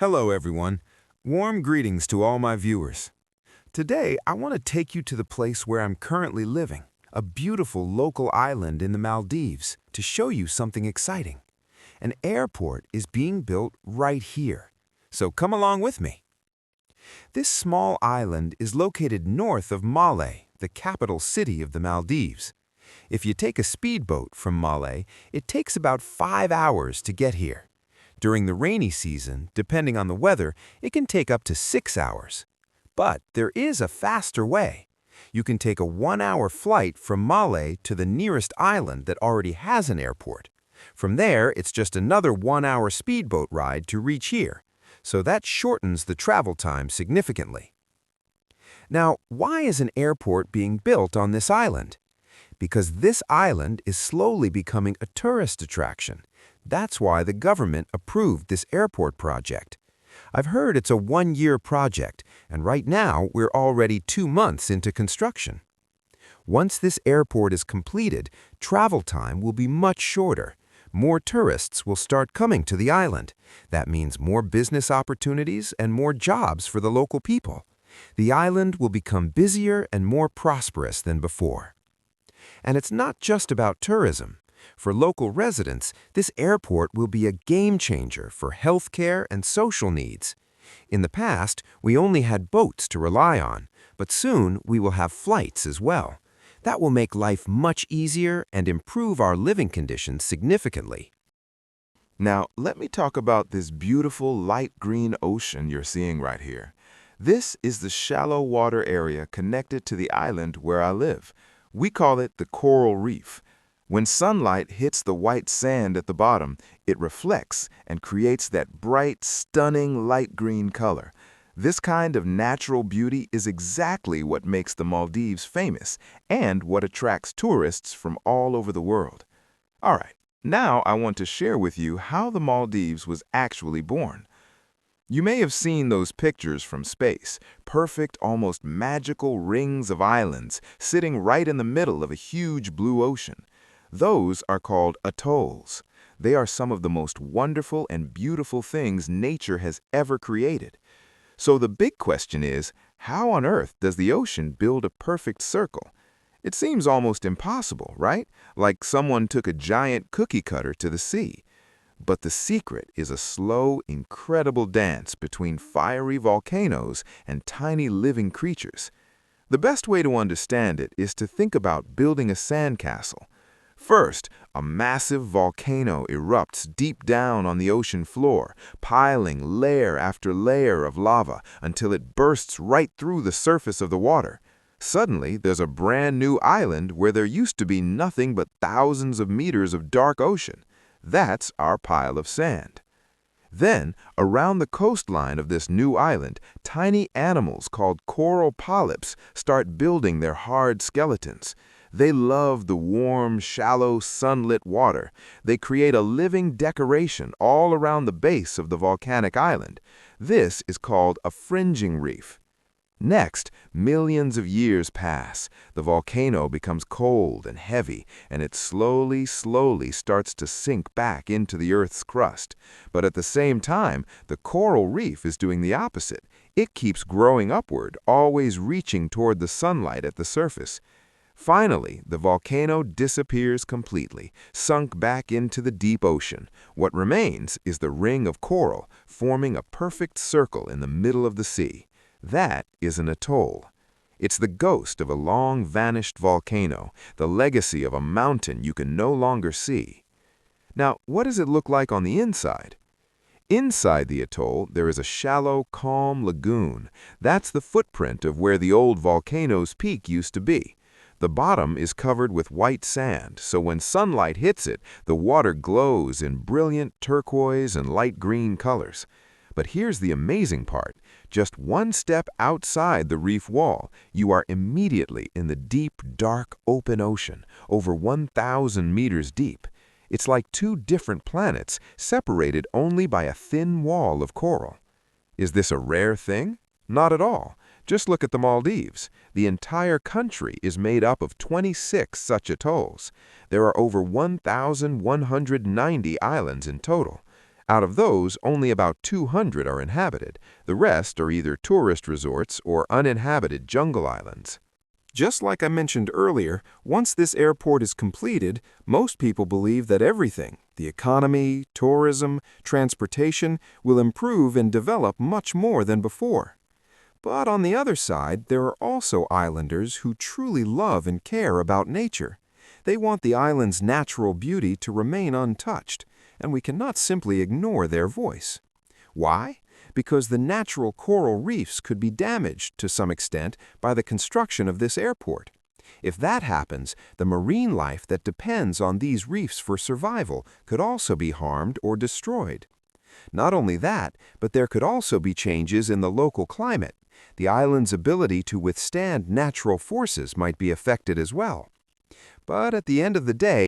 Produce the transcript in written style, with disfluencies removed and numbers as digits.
Hello, everyone. Warm greetings to all my viewers. Today, I want to take you to the place where I'm currently living, a beautiful local island in the Maldives, to show you something exciting. An airport is being built right here, so come along with me. This small island is located north of Malé, the capital city of the Maldives. If you take a speedboat from Malé, it takes about 5 hours to get here. During the rainy season, depending on the weather, it can take up to 6 hours. But there is a faster way. You can take a 1-hour flight from Malé to the nearest island that already has an airport. From there, it's just another 1-hour speedboat ride to reach here, so that shortens the travel time significantly. Now, why is an airport being built on this island? Because this island is slowly becoming a tourist attraction. That's why the government approved this airport project. I've heard it's a 1-year project, and right now we're already 2 months into construction. Once this airport is completed, travel time will be much shorter. More tourists will start coming to the island. That means more business opportunities and more jobs for the local people. The island will become busier and more prosperous than before. And it's not just about tourism. For local residents, this airport will be a game changer for healthcare and social needs. In the past, we only had boats to rely on, but soon we will have flights as well. That will make life much easier and improve our living conditions significantly. Now, let me talk about this beautiful light green ocean you're seeing right here. This is the shallow water area connected to the island where I live. We call it the coral reef. When sunlight hits the white sand at the bottom, it reflects and creates that bright, stunning light green color. This kind of natural beauty is exactly what makes the Maldives famous and what attracts tourists from all over the world. All right, now I want to share with you how the Maldives was actually born. You may have seen those pictures from space, perfect, almost magical rings of islands sitting right in the middle of a huge blue ocean. Those are called atolls. They are some of the most wonderful and beautiful things nature has ever created. So the big question is, how on earth does the ocean build a perfect circle? It seems almost impossible, right? Like someone took a giant cookie cutter to the sea. But the secret is a slow, incredible dance between fiery volcanoes and tiny living creatures. The best way to understand it is to think about building a sandcastle. First, a massive volcano erupts deep down on the ocean floor, piling layer after layer of lava until it bursts right through the surface of the water. Suddenly, there's a brand new island where there used to be nothing but thousands of meters of dark ocean. That's our pile of sand. Then, around the coastline of this new island, tiny animals called coral polyps start building their hard skeletons. They love the warm, shallow, sunlit water. They create a living decoration all around the base of the volcanic island. This is called a fringing reef. Next, millions of years pass. The volcano becomes cold and heavy, and it slowly starts to sink back into the Earth's crust. But at the same time, the coral reef is doing the opposite. It keeps growing upward, always reaching toward the sunlight at the surface. Finally, the volcano disappears completely, sunk back into the deep ocean. What remains is the ring of coral, forming a perfect circle in the middle of the sea. That is an atoll. It's the ghost of a long-vanished volcano, the legacy of a mountain you can no longer see. Now, what does it look like on the inside? Inside the atoll, there is a shallow, calm lagoon. That's the footprint of where the old volcano's peak used to be. The bottom is covered with white sand, so when sunlight hits it, the water glows in brilliant turquoise and light green colors. But here's the amazing part. Just one step outside the reef wall, you are immediately in the deep, dark, open ocean, over 1,000 meters deep. It's like two different planets, separated only by a thin wall of coral. Is this a rare thing? Not at all. Just look at the Maldives. The entire country is made up of 26 such atolls. There are over 1,190 islands in total. Out of those, only about 200 are inhabited. The rest are either tourist resorts or uninhabited jungle islands. Just like I mentioned earlier, once this airport is completed, most people believe that everything, the economy, tourism, transportation, will improve and develop much more than before. But on the other side, there are also islanders who truly love and care about nature. They want the island's natural beauty to remain untouched, and we cannot simply ignore their voice. Why? Because the natural coral reefs could be damaged to some extent by the construction of this airport. If that happens, the marine life that depends on these reefs for survival could also be harmed or destroyed. Not only that, but there could also be changes in the local climate. The island's ability to withstand natural forces might be affected as well. But at the end of the day,